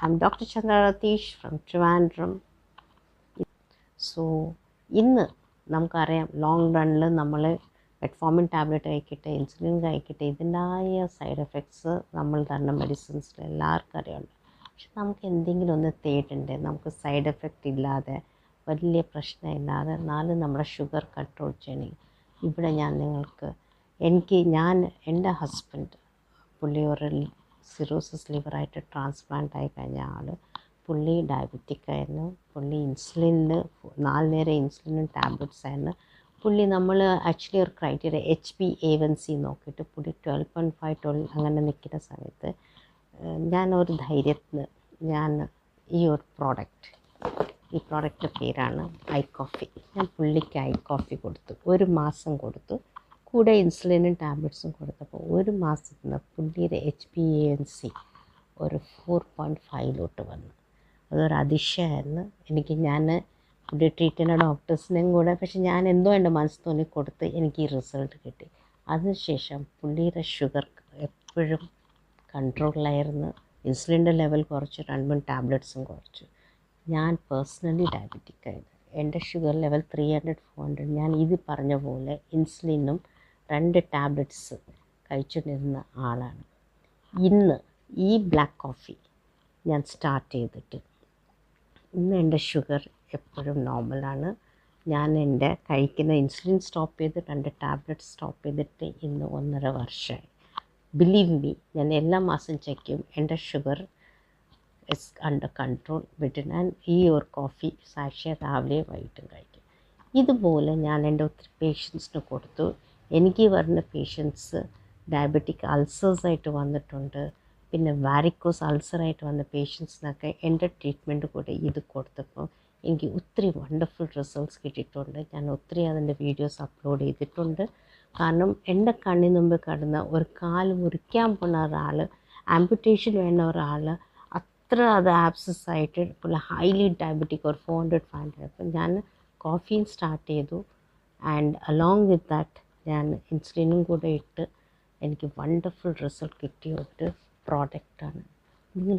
I'm Dr. Chandra Ratish from Trivandrum. So ഇന്ന് നമുക്കറിയാം long റണ്ണിൽ നമ്മൾ മെറ്റ്ഫോമിൻ ടാബ്ലറ്റ് കഴിക്കട്ടെ, ഇൻസുലിൻ കഴിക്കട്ടെ, ഇതിൻ്റെതായ സൈഡ് എഫക്ട്സ് നമ്മൾ തരുന്ന മെഡിസിൻസിൽ എല്ലാവർക്കും അറിയാമല്ലോ. പക്ഷെ നമുക്ക് എന്തെങ്കിലും ഒന്ന് തേടണ്ടേ, നമുക്ക് സൈഡ് എഫക്റ്റ് ഇല്ലാതെ വലിയ പ്രശ്നമില്ലാതെ എന്നാലും നമ്മുടെ ഷുഗർ കൺട്രോൾ ചെയ്യണമെങ്കിൽ ഇവിടെ എൻ്റെ ഹസ്ബൻഡ് പുള്ളി ഒരു സിറോസിസ് ലിവറായിട്ട് ട്രാൻസ്പ്ലാന്റ് ആയി കഴിഞ്ഞ ആൾ. പുള്ളി ഡയബറ്റിക് ആയിരുന്നു. പുള്ളി ഇൻസുലിനിൽ 4 നേരം ഇൻസുലിനും ടാബ്ലറ്റ്സ് ആയിരുന്നു. പുള്ളി നമ്മൾ ആക്ച്വലി ഒരു ക്രൈറ്റീരിയ HbA1c നോക്കിയിട്ട് പുള്ളി 12.5 അങ്ങനെ നിൽക്കുന്ന സമയത്ത് ഞാനൊരു ധൈര്യത്തിന് ഈ ഒരു പ്രോഡക്റ്റ് പേരാണ് ഐ കോഫി. ഞാൻ പുള്ളിക്ക് ഐ കോഫി കൊടുത്തു, 1 മാസം കൊടുത്തു, കൂടെ ഇൻസുലിനും ടാബ്ലറ്റ്സും കൊടുത്തപ്പോൾ 1 മാസത്തിന് പുള്ളിയുടെ HbA1c ഒരു 4.5 വന്നു. അതൊരു അതിശയമായിരുന്നു എനിക്ക്. പുള്ളി ട്രീറ്റ് ചെയ്യുന്ന ഡോക്ടേഴ്സിനെയും കൂടെ, പക്ഷെ ഞാൻ എന്തോ എൻ്റെ മനസ്സ് തോന്നി കൊടുത്ത് എനിക്ക് ഈ റിസൾട്ട് കിട്ടി. അതിനുശേഷം പുള്ളിയുടെ ഷുഗർ എപ്പോഴും കൺട്രോളിലായിരുന്നു. ഇൻസുലിൻ്റെ ലെവൽ കുറച്ച്, 2-3 ടാബ്ലറ്റ്സും കുറച്ചു. ഞാൻ പേഴ്സണലി ഡയബറ്റിക് ആയിരുന്നു. എൻ്റെ ഷുഗർ ലെവൽ 300-400. ഞാൻ ഇത് പറഞ്ഞ പോലെ ഇൻസുലിനും 2 ടാബ്ലറ്റ്സ് കഴിച്ചുകൊണ്ടിരുന്ന ആളാണ്. ഇന്ന് ഈ ബ്ലാക്ക് കോഫി ഞാൻ സ്റ്റാർട്ട് ചെയ്തിട്ട് ഇന്ന് എൻ്റെ ഷുഗർ എപ്പോഴും നോർമലാണ്. ഞാൻ എൻ്റെ കഴിക്കുന്ന ഇൻസുലിൻ സ്റ്റോപ്പ് ചെയ്ത് 2 ടാബ്ലറ്റ്സ് സ്റ്റോപ്പ് ചെയ്തിട്ട് ഇന്ന് 1.5 വർഷമായി. ബിലീവ് മീ, ഞാൻ എല്ലാ മാസം ചെക്ക് ചെയ്യും, എൻ്റെ ഷുഗർ ഇസ് അണ്ടർ കൺട്രോൾ വിട്ടിൻ. ഞാൻ ഈ ഒരു കോഫി സാക്ഷ്യ രാവിലെ വൈകിട്ടും കഴിക്കും. ഇതുപോലെ ഞാൻ എൻ്റെ ഒത്തിരി പേഷ്യൻസിന് കൊടുത്തു. എനിക്ക് വരുന്ന പേഷ്യൻസ് ഡയബറ്റിക് അൾസേഴ്സായിട്ട് വന്നിട്ടുണ്ട്. പിന്നെ വാരിക്കോസ് അൾസറായിട്ട് വന്ന പേഷ്യൻസിനൊക്കെ എൻ്റെ ട്രീറ്റ്മെൻറ്റ് കൂടെ ഇത് കൊടുത്തപ്പോൾ എനിക്ക് ഒത്തിരി വണ്ടർഫുൾ റിസൾട്ട്സ് കിട്ടിയിട്ടുണ്ട്. ഞാൻ ഒത്തിരി അതിൻ്റെ വീഡിയോസ് അപ്ലോഡ് ചെയ്തിട്ടുണ്ട്. കാരണം എൻ്റെ കണ്ണിന് മുമ്പ് കിടന്ന ഒരു കാല് മുറിക്കാൻ പോകുന്ന ഒരാൾ, ആംപുറ്റേഷൻ വേണ്ട ഒരാൾ, അത്ര അത് ആബ്സസ് ആയിട്ട് പുള്ളി ഹൈലി ഡയബറ്റിക്, ഒരു 400-500. അപ്പം ഞാൻ കോഫിയും സ്റ്റാർട്ട് ചെയ്തു. ആൻഡ് അലോങ് വിത്ത് ദാറ്റ് ഞാൻ ഇൻസുലിനും കൂടെ ഇട്ട് എനിക്ക് വണ്ടർഫുൾ റിസൾട്ട് കിട്ടിയ ഒരു പ്രോഡക്റ്റാണ്. നിങ്ങൾ